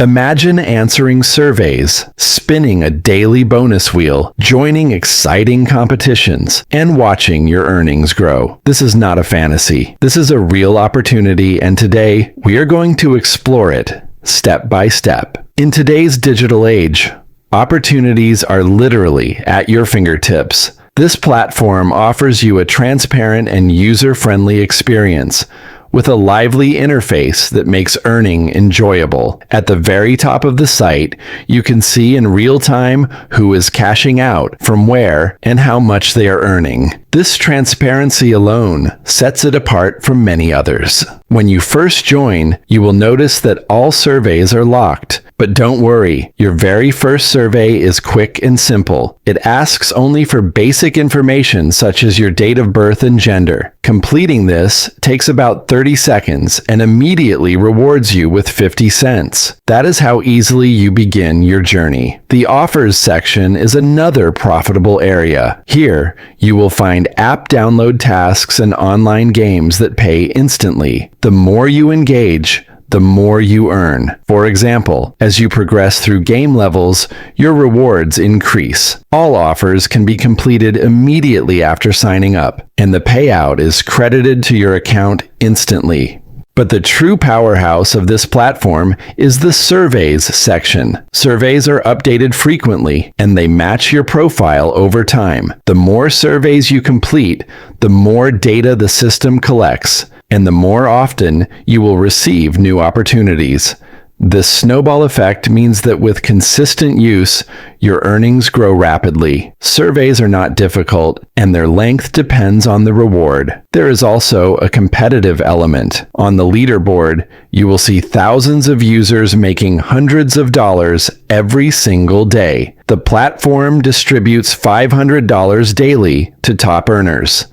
Imagine answering surveys, spinning a daily bonus wheel, joining exciting competitions, and watching your earnings grow. This is not a fantasy. This is a real opportunity, and today we are going to explore it step by step. In today's digital age, opportunities are literally at your fingertips. This platform offers you a transparent and user-friendly experience with a lively interface that makes earning enjoyable. At the very top of the site, you can see in real time who is cashing out, from where, and how much they are earning. This transparency alone sets it apart from many others. When you first join, you will notice that all surveys are locked. But don't worry, your very first survey is quick and simple. It asks only for basic information such as your date of birth and gender. Completing this takes about 30 seconds and immediately rewards you with 50 cents. That is how easily you begin your journey. The offers section is another profitable area. Here, you will find app download tasks and online games that pay instantly. The more you engage, the more you earn. For example, as you progress through game levels, your rewards increase. All offers can be completed immediately after signing up, and the payout is credited to your account instantly. But the true powerhouse of this platform is the surveys section. Surveys are updated frequently, and they match your profile over time. The more surveys you complete, the more data the system collects, and the more often you will receive new opportunities. This snowball effect means that with consistent use, your earnings grow rapidly. Surveys are not difficult, and their length depends on the reward. There is also a competitive element. On the leaderboard, you will see thousands of users making hundreds of dollars every single day. The platform distributes $500 daily to top earners.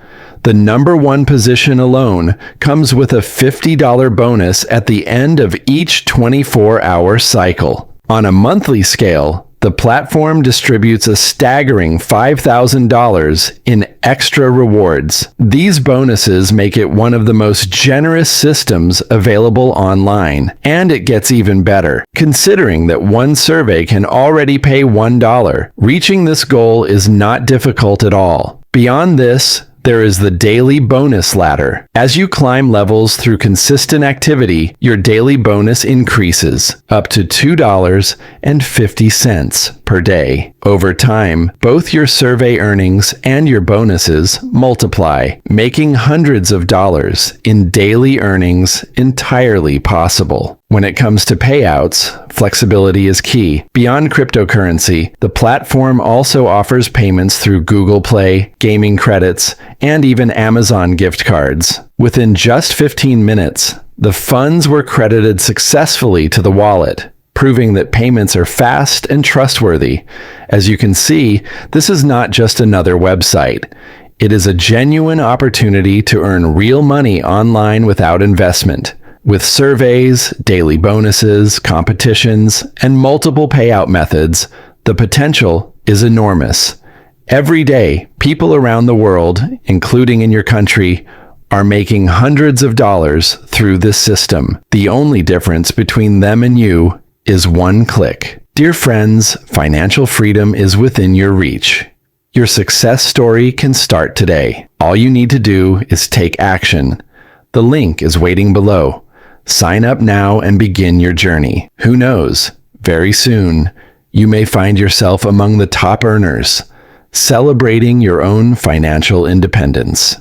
The number one position alone comes with a $50 bonus at the end of each 24-hour cycle. On a monthly scale, the platform distributes a staggering $5,000 in extra rewards. These bonuses make it one of the most generous systems available online, and it gets even better. Considering that one survey can already pay $1, reaching this goal is not difficult at all. Beyond this, there is the daily bonus ladder. As you climb levels through consistent activity, your daily bonus increases up to $2.50 per day. Over time, both your survey earnings and your bonuses multiply, making hundreds of dollars in daily earnings entirely possible. When it comes to payouts, flexibility is key. Beyond cryptocurrency, the platform also offers payments through Google Play, gaming credits, and even Amazon gift cards. Within just 15 minutes, the funds were credited successfully to the wallet, proving that payments are fast and trustworthy. As you can see, this is not just another website. It is a genuine opportunity to earn real money online without investment. With surveys, daily bonuses, competitions, and multiple payout methods, the potential is enormous. Every day, people around the world, including in your country, are making hundreds of dollars through this system. The only difference between them and you is one click. Dear friends, financial freedom is within your reach. Your success story can start today. All you need to do is take action. The link is waiting below. Sign up now and begin your journey. Who knows, very soon, you may find yourself among the top earners, celebrating your own financial independence.